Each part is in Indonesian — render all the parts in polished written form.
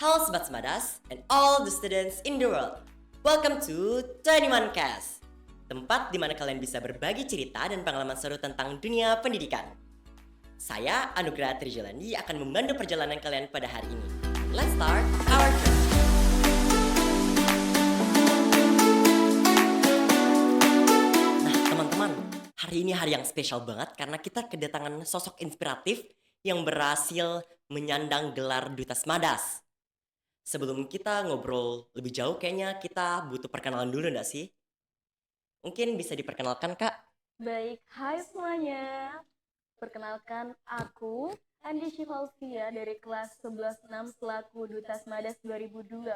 Halo Sobat Semadas and all the students in the world. Welcome to 21 Cast, tempat di mana kalian bisa berbagi cerita dan pengalaman seru tentang dunia pendidikan. Saya Anugrah Trijolandi akan memandu perjalanan kalian pada hari ini. Let's start our journey. Nah teman-teman, hari ini hari yang spesial banget karena kita kedatangan sosok inspiratif yang berhasil menyandang gelar Duta Semadas. Sebelum kita ngobrol lebih jauh, kayaknya kita butuh perkenalan dulu nggak sih? Mungkin bisa diperkenalkan, Kak? Baik, hai semuanya. Perkenalkan aku Andi Shivalvia dari kelas 11-6 selaku Duta Semadas 2025.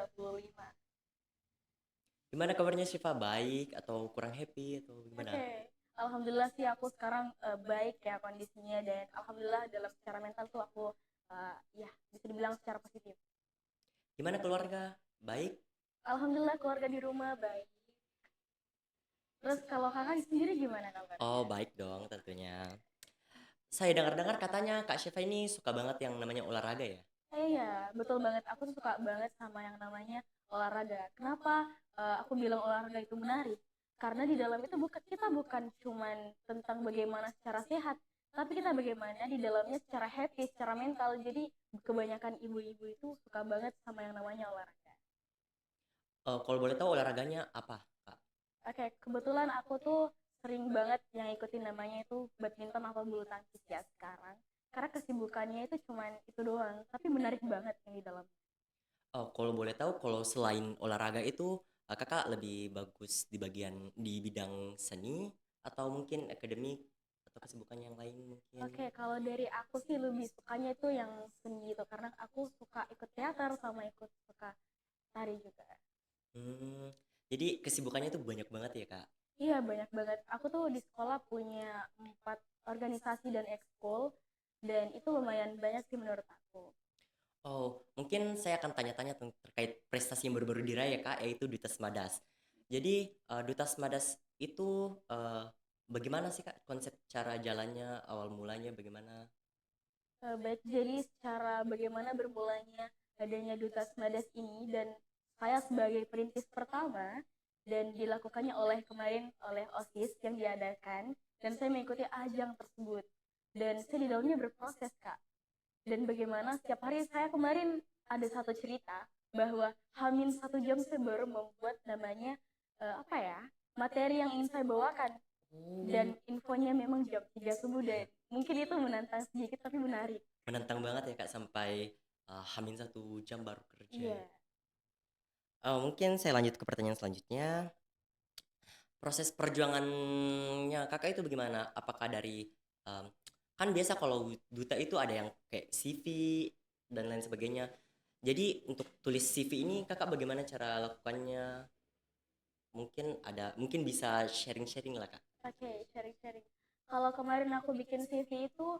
Gimana kabarnya Syifa? Baik atau kurang happy atau gimana? Oke, alhamdulillah sih aku sekarang baik ya kondisinya, dan alhamdulillah dalam secara mental tuh aku ya bisa dibilang secara positif. Gimana keluarga? Baik? Alhamdulillah keluarga di rumah baik. Terus kalau kakak sendiri gimana kabarnya? Oh, baik dong tentunya. Saya dengar-dengar katanya Kak Syifa ini suka banget yang namanya olahraga ya? Iya, betul banget. Aku tuh suka banget sama yang namanya olahraga. Kenapa aku bilang olahraga itu menarik? Karena di dalam itu kita bukan cuman tentang bagaimana secara sehat, tapi kita bagaimana di dalamnya secara happy, secara mental. Jadi kebanyakan ibu-ibu itu suka banget sama yang namanya olahraga. Kalau boleh tahu olahraganya apa, Kak? Oke, kebetulan aku tuh sering banget yang ikutin namanya itu badminton atau bulu tangkis ya sekarang. Karena kesibukannya itu cuman itu doang, tapi menarik banget yang di dalam. Kalau boleh tahu, kalau selain olahraga itu, Kakak lebih bagus di bidang seni atau mungkin akademik atau kesibukan yang lain mungkin? Oke, kalau dari aku sih lebih sukanya itu yang seni gitu, karena aku suka ikut teater sama ikut suka tari juga. Hmm, jadi kesibukannya tuh banyak banget ya, Kak? Iya, banyak banget. Aku tuh di sekolah punya 4 organisasi dan ekskul, dan itu lumayan banyak sih menurut aku. Oh, mungkin saya akan tanya-tanya terkait prestasi yang baru-baru diraih ya, Kak, yaitu Duta Semadas. Jadi, Duta Semadas itu bagaimana sih, Kak, konsep cara jalannya, awal mulanya bagaimana? Baik, jadi secara bagaimana bermulanya adanya Duta Semadas ini, dan saya sebagai perintis pertama, dan dilakukannya oleh OSIS yang diadakan, dan saya mengikuti ajang tersebut. Dan saya di dalamnya berproses, Kak. Dan bagaimana setiap hari saya kemarin ada satu cerita bahwa hamin 1 jam saya baru membuat namanya apa ya, materi yang ingin saya bawakan, dan Oh, infonya memang jam 3 subuh, dan mungkin itu menantang sedikit tapi menarik. menantang banget ya, Kak, sampai hamin 1 jam baru kerja Iya. ya. Mungkin saya lanjut ke pertanyaan selanjutnya. Proses perjuangannya Kakak itu bagaimana? Apakah dari em, kan biasa kalau duta itu ada yang kayak CV dan lain sebagainya. Jadi untuk tulis CV ini Kakak bagaimana cara lakukannya? Mungkin bisa sharing-sharing lah, Kak. Oke, sharing-sharing. Kalau kemarin aku bikin CV itu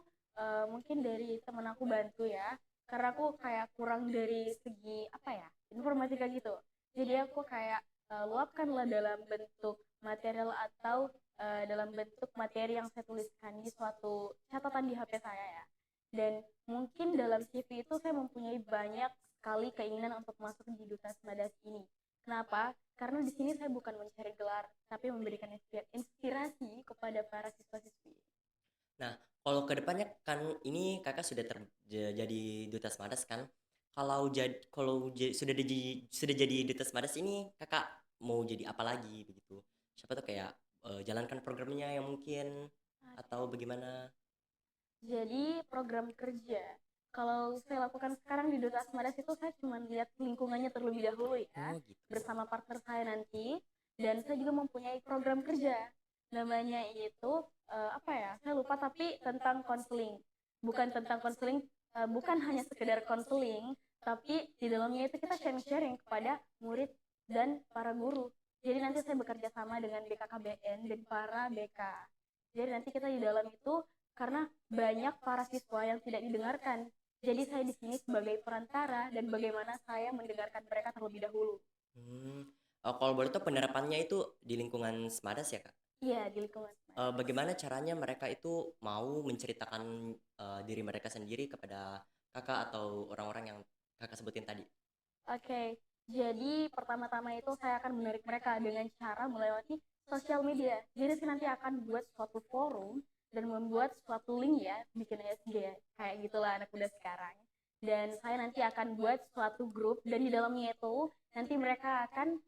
mungkin dari temen aku bantu ya, karena aku kayak kurang dari segi apa ya, informatika gitu. Jadi aku kayak luapkanlah dalam bentuk material atau dalam bentuk materi yang saya tuliskan di suatu catatan di HP saya ya. Dan mungkin dalam CV itu saya mempunyai banyak sekali keinginan untuk masuk di Duta Semadas ini. Kenapa? Karena di sini saya bukan mencari gelar, tapi memberikan inspirasi kepada para siswa-siswi. Nah, kalau kedepannya kan ini Kakak jadi duta Semadas kan? Sudah jadi duta Semadas ini Kakak mau jadi apa lagi begitu? Siapa tuh kayak jalankan programnya yang mungkin atau Oke. bagaimana? Jadi program kerja, kalau saya lakukan sekarang di Duta Asmadas itu saya cuma lihat lingkungannya terlebih dahulu ya, Oh gitu. bersama partner saya nanti, dan saya juga mempunyai program kerja. Namanya itu apa ya? Saya lupa, tapi tentang konseling. Bukan tentang konseling, bukan hanya sekedar konseling, tapi di dalamnya itu kita sharing-sharing kepada murid dan para guru. Jadi nanti saya bekerja sama dengan BKKBN dan para BK. Jadi nanti kita di dalam itu, karena banyak para siswa yang tidak didengarkan. Jadi saya di sini sebagai perantara, dan bagaimana saya mendengarkan mereka terlebih dahulu. Hmm. Kalau boleh tahu penerapannya itu di lingkungan Semadas ya, Kak? Iya, di lingkungan Semarang. Bagaimana caranya mereka itu mau menceritakan diri mereka sendiri kepada Kakak atau orang-orang yang Kakak sebutin tadi? Oke, jadi pertama-tama itu saya akan menarik mereka dengan cara melewati sosial media. Jadi saya nanti akan buat suatu forum dan membuat suatu link ya, bikin SG kayak gitulah anak muda sekarang. Dan saya nanti akan buat suatu grup dan di dalamnya itu nanti mereka akan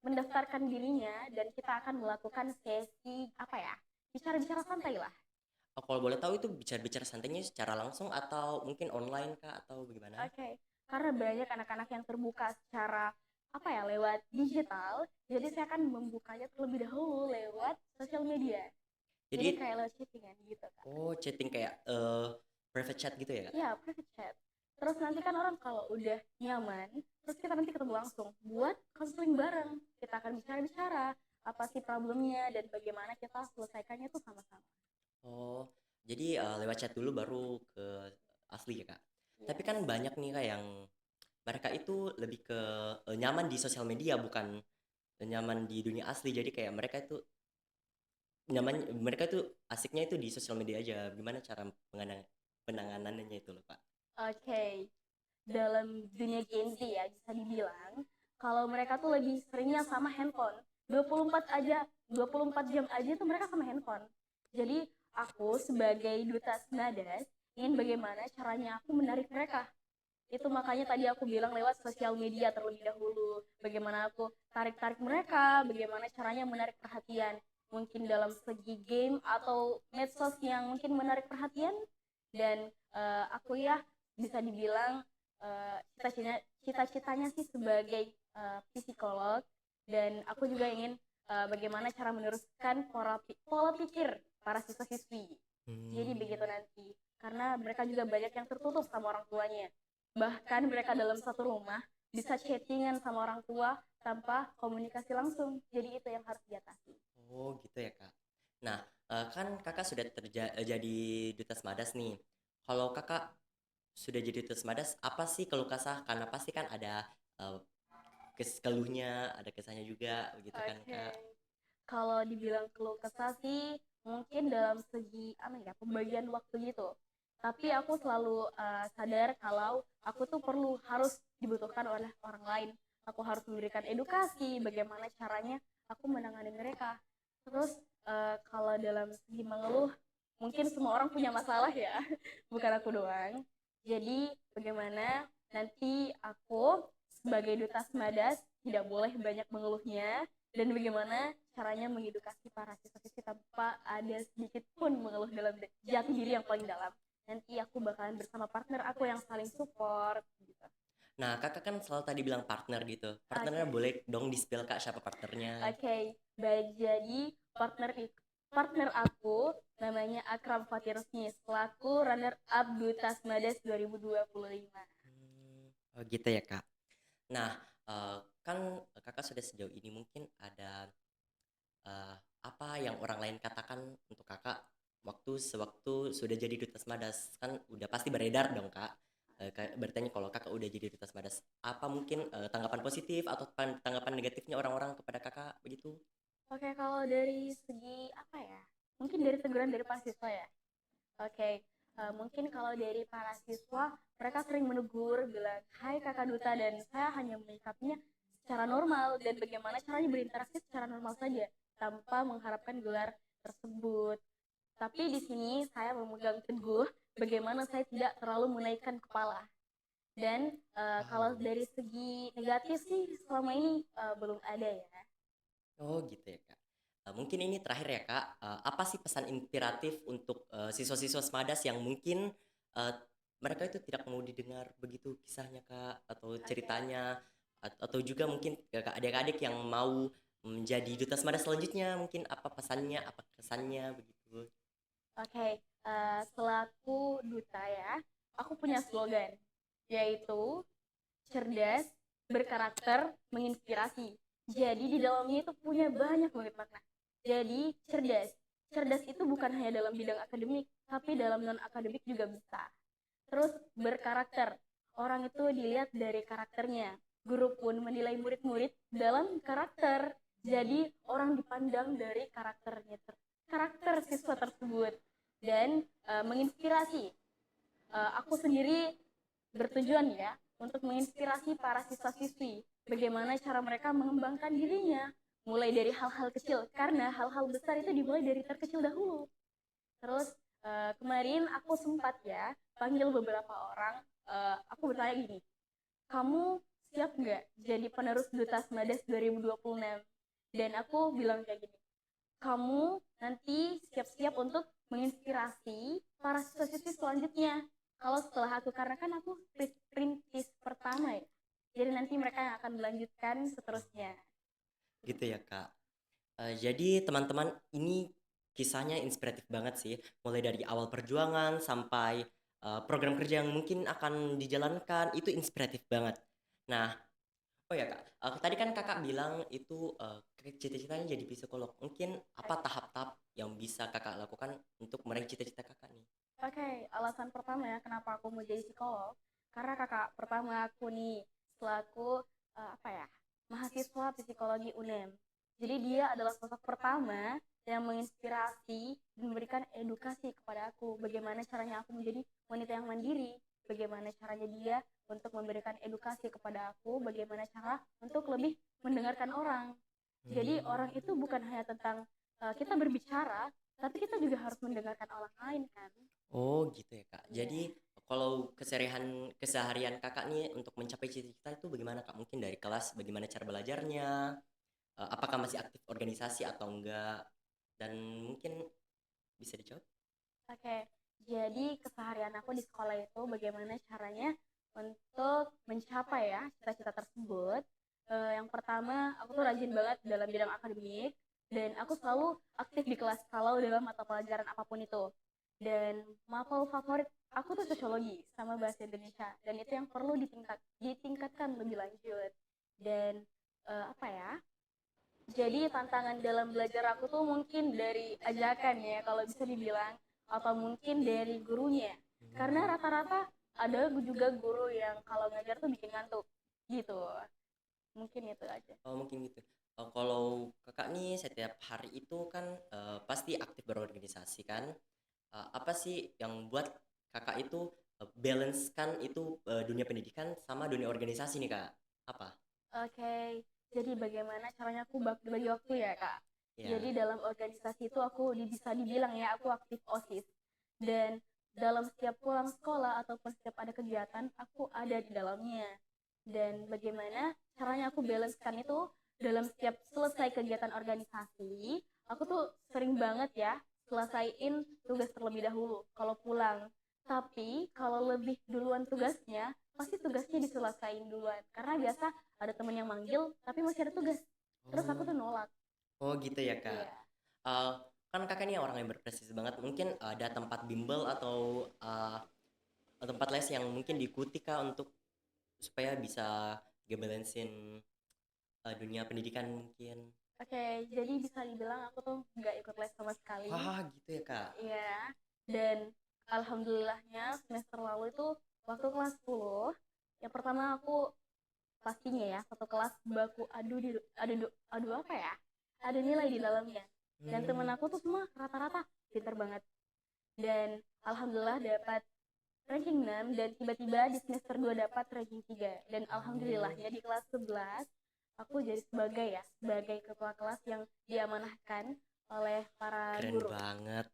mendaftarkan dirinya dan kita akan melakukan sesi apa ya, bicara-bicara santai lah. Oh, kalau boleh tahu itu bicara-bicara santainya secara langsung atau mungkin online kah atau bagaimana? Oke, karena banyak anak-anak yang terbuka secara apa ya lewat digital, jadi saya akan membukanya terlebih dahulu lewat sosial media. Jadi Jadi, kayak lewat chattingan gitu kan. oh, chatting kayak private chat gitu ya, Kak? Ya, private chat. Terus nanti kan orang kalau udah nyaman, terus kita nanti ketemu langsung buat konseling bareng. Kita akan bicara-bicara apa sih problemnya dan bagaimana kita selesaikannya tuh sama-sama. Oh, jadi lewat chat dulu baru ke asli ya, Kak. Tapi Yes. kan banyak nih Kak yang mereka itu lebih ke nyaman di sosial media bukan nyaman di dunia asli. Jadi kayak mereka itu nyaman, mereka itu asiknya itu di sosial media aja. Gimana cara penanganannya itu loh, Pak? Oke, dalam dunia Gen Z ya bisa dibilang kalau mereka tuh lebih seringnya sama handphone 24 jam aja tuh mereka sama handphone. Jadi aku sebagai duta Snadas ingin bagaimana caranya aku menarik mereka. Itu makanya tadi aku bilang lewat sosial media terlebih dahulu, bagaimana aku tarik-tarik mereka, bagaimana caranya menarik perhatian, mungkin dalam segi game atau medsos yang mungkin menarik perhatian. Dan aku ya bisa dibilang cita-citanya sih sebagai psikolog, dan aku juga ingin bagaimana cara meneruskan pola pikir para siswa-siswi. Jadi Hmm. begitu nanti, karena mereka juga banyak yang tertutup sama orang tuanya. Bahkan mereka dalam satu rumah bisa chattingan sama orang tua tanpa komunikasi langsung. Jadi itu yang harus diatasi. Oh, gitu ya, Kak. Nah, kan Kakak sudah jadi duta Semadas nih. Kalau Kakak sudah jadi duta Semadas, apa sih keluh kesah? Karena pasti kan ada eh, keluhnya, ada kesahnya juga, begitu kan, Oke. Kak? Kalau dibilang keluh kesah sih mungkin dalam segi apa ya, pembagian waktu gitu. Tapi aku selalu sadar kalau aku tuh harus dibutuhkan oleh orang lain. Aku harus memberikan edukasi bagaimana caranya aku menangani mereka. Terus kalau dalam segi mengeluh, mungkin semua orang punya masalah ya, bukan aku doang. Jadi bagaimana nanti aku sebagai duta Semadas tidak boleh banyak mengeluhnya, dan bagaimana caranya mengedukasi para siswa-siswi tanpa ada sedikit pun mengeluh dalam jati diri yang paling dalam. Nanti aku bakalan bersama partner aku yang saling support gitu. Nah, Kakak kan selalu tadi bilang partner gitu. Partnernya Oke. boleh dong di-spill, Kak, siapa partnernya? Oke, baik, jadi partner aku namanya Akram Fatirusmi selaku runner up Duta Smadas 2025. Oh, gitu ya, Kak. Nah, kan Kakak sudah sejauh ini mungkin ada eh, apa yang orang lain katakan untuk Kakak sewaktu sudah jadi duta Semadas? Kan udah pasti beredar dong, Kak. Bertanya kalau Kakak udah jadi duta Semadas, apa mungkin tanggapan positif atau tanggapan negatifnya orang-orang kepada Kakak begitu? Oke, kalau dari segi apa ya? Mungkin dari teguran dari para siswa ya. Oke, mungkin kalau dari para siswa, mereka sering menegur, bilang, "Hai kakak duta," dan saya hanya menyikapinya secara normal dan bagaimana caranya berinteraksi secara normal saja, tanpa mengharapkan gelar tersebut. Tapi di sini saya memegang teguh bagaimana saya tidak terlalu menaikkan kepala. Dan kalau Wow. dari segi negatif sih selama ini belum ada ya. Oh, gitu ya, Kak. Mungkin ini terakhir ya, Kak. Apa sih pesan inspiratif untuk siswa-siswa Semadas yang mungkin eh, mereka itu tidak mau didengar begitu kisahnya, Kak, atau Oke. ceritanya, atau juga mungkin ke adik-adik yang mau menjadi duta Semadas selanjutnya, mungkin apa pesannya, apa kesannya begitu. Oke, selaku duta ya, aku punya slogan, yaitu cerdas, berkarakter, menginspirasi. Jadi di dalamnya itu punya banyak banget makna. Jadi cerdas, cerdas itu bukan hanya dalam bidang akademik, tapi dalam non akademik juga bisa. Terus berkarakter, orang itu dilihat dari karakternya. Guru pun menilai murid-murid dalam karakter. Jadi orang dipandang dari karakter siswa tersebut. Dan menginspirasi. Aku sendiri bertujuan ya untuk menginspirasi para siswa-siswi bagaimana cara mereka mengembangkan dirinya, mulai dari hal-hal kecil, karena hal-hal besar itu dimulai dari terkecil dahulu. Terus kemarin aku sempat ya panggil beberapa orang, aku bertanya gini, kamu siap nggak jadi penerus Duta Smadas 2026? Dan aku bilang kayak gini, kamu nanti siap-siap untuk menginspirasi para siswa-siswi selanjutnya. Kalau setelah aku, karena kan aku perintis pertama ya. Jadi nanti mereka yang akan melanjutkan seterusnya. Gitu ya Kak. Jadi teman-teman ini kisahnya inspiratif banget sih, mulai dari awal perjuangan sampai program kerja yang mungkin akan dijalankan itu inspiratif banget. Nah, oh ya Kak, tadi kan Kakak bilang itu cita-citanya jadi psikolog. Mungkin apa tahap-tahap yang bisa Kakak lakukan untuk meraih cita-cita Kakak nih? Oke, alasan pertama ya kenapa aku mau jadi psikolog, karena kakak pertama aku nih selaku apa ya, mahasiswa psikologi UNEM. Jadi dia adalah sosok pertama yang menginspirasi dan memberikan edukasi kepada aku bagaimana caranya aku menjadi wanita yang mandiri, bagaimana caranya dia untuk memberikan edukasi kepada aku, bagaimana cara untuk lebih mendengarkan orang. Jadi orang itu bukan hanya tentang kita berbicara, tapi kita juga harus mendengarkan orang lain kan. Oh gitu ya Kak. Iya. Jadi kalau keseharian Kakak nih untuk mencapai cita-cita itu bagaimana Kak? Mungkin dari kelas bagaimana cara belajarnya? Apakah masih aktif organisasi atau enggak? Dan mungkin bisa dijawab? Oke, jadi keseharian aku di sekolah itu bagaimana caranya untuk mencapai ya cita-cita tersebut. Yang pertama, aku tuh rajin banget dalam bidang akademik dan aku selalu aktif di kelas kalau dalam mata pelajaran apapun itu. Dan mapel favorit aku tuh sosiologi sama bahasa Indonesia dan itu yang perlu ditingkatkan lebih lanjut. Dan apa ya? Jadi tantangan dalam belajar aku tuh mungkin dari ajakan ya kalau bisa dibilang, atau mungkin dari gurunya. Karena rata-rata ada juga guru yang kalau ngajar tuh bikin ngantuk gitu. Mungkin itu aja. Oh mungkin gitu. Kalau Kakak nih setiap hari itu kan pasti aktif berorganisasi kan? Apa sih yang buat Kakak itu balance kan itu dunia pendidikan sama dunia organisasi nih Kak? Apa? Oke, jadi bagaimana caranya aku bagi waktu ya kak? Ya. Jadi dalam organisasi itu aku bisa dibilang ya aku aktif OSIS. Dan dalam setiap pulang sekolah ataupun setiap ada kegiatan, aku ada di dalamnya. Dan bagaimana caranya aku balancekan itu dalam setiap selesai kegiatan organisasi, aku tuh sering banget ya selesaiin tugas terlebih dahulu kalau pulang. Tapi kalau lebih duluan tugasnya, pasti tugasnya diselesaikan duluan. Karena biasa ada temen yang manggil, tapi masih ada tugas. Terus aku Oh. tuh nolak. Oh gitu ya Kak. Iya. Eh, kan Kakak ini orang yang berprestasi banget. Mungkin ada tempat bimbel atau tempat les yang mungkin diikuti Kak untuk supaya bisa ngebalancein dunia pendidikan mungkin. Oke, jadi bisa dibilang aku tuh nggak ikut les sama sekali. Wah gitu ya Kak. Iya. Dan alhamdulillahnya semester lalu itu waktu kelas 10, yang pertama aku pastinya ya satu kelas baku adu apa ya? Ada nilai di dalamnya. Dan temen Hmm. aku tuh semua rata-rata pinter banget. Dan alhamdulillah dapat ranking 6 dan tiba-tiba di semester 2 dapat ranking 3 dan Oh, alhamdulillahnya di kelas 11 aku jadi sebagai ketua kelas yang diamanahkan oleh para keren guru. banget.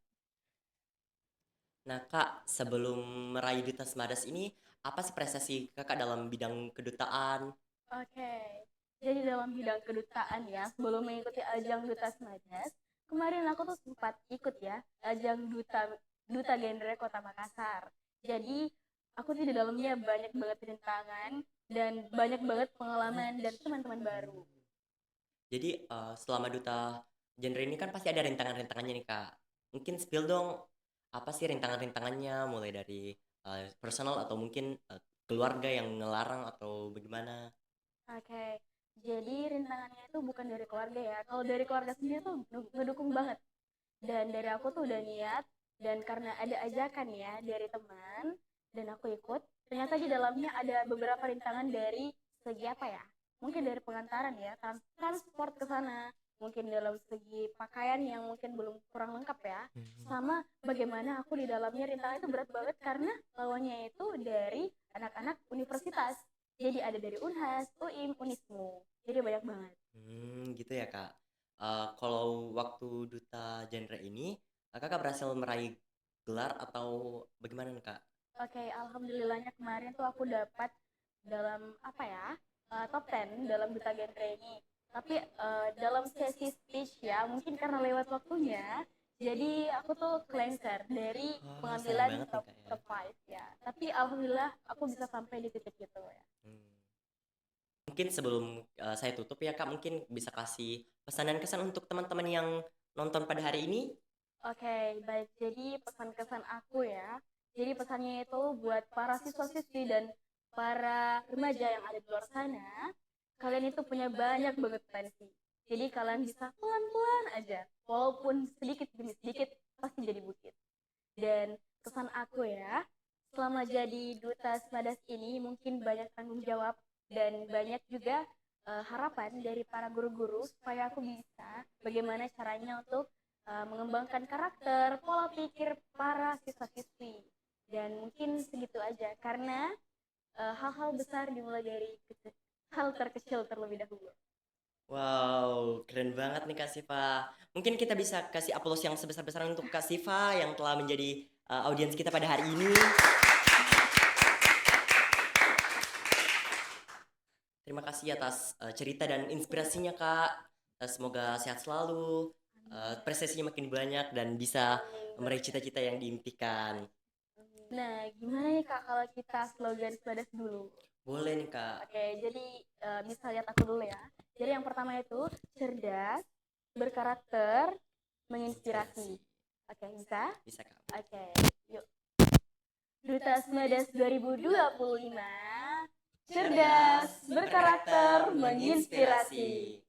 Nah Kak, sebelum meraih Duta Semadas ini, apa sih prestasi Kakak dalam bidang kedutaan? Oke, jadi dalam bidang kedutaan ya, sebelum mengikuti ajang Duta Semadas, kemarin aku tuh sempat ikut ya ajang Duta Duta Genre Kota Makassar. Jadi aku tuh di dalamnya banyak banget rintangan dan banyak banget pengalaman dan teman-teman baru. Jadi selama Duta Genre ini kan pasti ada rintangan-rintangannya nih Kak. Mungkin spill dong, apa sih rintangan-rintangannya mulai dari personal atau mungkin keluarga yang ngelarang atau bagaimana? Oke, jadi rintangannya itu bukan dari keluarga ya. Kalau dari keluarga sendiri tuh ngedukung banget. Dan dari aku tuh udah niat, dan karena ada ajakan ya dari teman, dan aku ikut, ternyata di dalamnya ada beberapa rintangan dari segi apa ya? Mungkin dari pengantaran ya, transport ke sana, mungkin dalam segi pakaian yang mungkin belum kurang lengkap ya. Sama bagaimana aku di dalamnya rintangan itu berat banget karena lawannya itu dari anak-anak universitas. Jadi ada dari Unhas, UIM, Unismu. Jadi banyak banget. Gitu ya Kak. Kalau waktu duta genre ini, Kakak berhasil meraih gelar atau bagaimana nih, Kak? Oke, alhamdulillahnya kemarin tuh aku dapat dalam apa ya, top 10 dalam duta genre ini. Tapi dalam sesi speech ya, mungkin karena lewat waktunya, jadi aku tuh kelengser dari Wah, sayang pengambilan banget nih top Kak ya. top 5 ya. Tapi alhamdulillah aku bisa sampai di titik itu ya. Hmm. Mungkin sebelum saya tutup ya Kak, mungkin bisa kasih pesan dan kesan untuk teman-teman yang nonton pada hari ini. Oke, baik. Jadi pesan-kesan aku ya. Jadi pesannya itu buat para siswa-siswi dan para remaja yang ada di luar sana, kalian itu punya banyak banget potensi. Jadi kalian bisa pelan-pelan aja, walaupun sedikit demi sedikit pasti jadi bukit. Dan kesan aku ya, selama jadi duta Smadas ini mungkin banyak tanggung jawab dan banyak juga harapan dari para guru-guru supaya aku bisa bagaimana caranya untuk mengembangkan karakter, pola pikir para siswa-siswi. Dan mungkin segitu aja, karena hal-hal besar dimulai dari hal terkecil terlebih dahulu. Wow, keren banget nih Kak Siva. Mungkin kita bisa kasih aplaus yang sebesar-besaran untuk Kak Siva yang telah menjadi audiens kita pada hari ini. Terima kasih atas cerita dan inspirasinya Kak. Semoga sehat selalu, prestasinya makin banyak dan bisa Amin. meraih cita-cita yang diimpikan. Nah, gimana nih Kak kalau kita slogan Semadas dulu? Boleh nih Kak. Oke, jadi bisa lihat aku dulu ya. Jadi yang pertama itu cerdas, berkarakter, Inspirasi. menginspirasi. Oke, bisa? Bisa Kak. Oke, yuk. Duta Semadas 2025, cerdas, berkarakter, menginspirasi.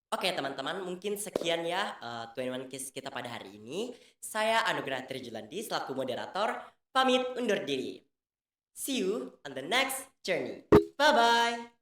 Oke teman-teman, mungkin sekian ya 21 Kiss kita pada hari ini. Saya Anugrah Trijulandi selaku moderator, pamit undur diri. See you on the next journey. Bye-bye.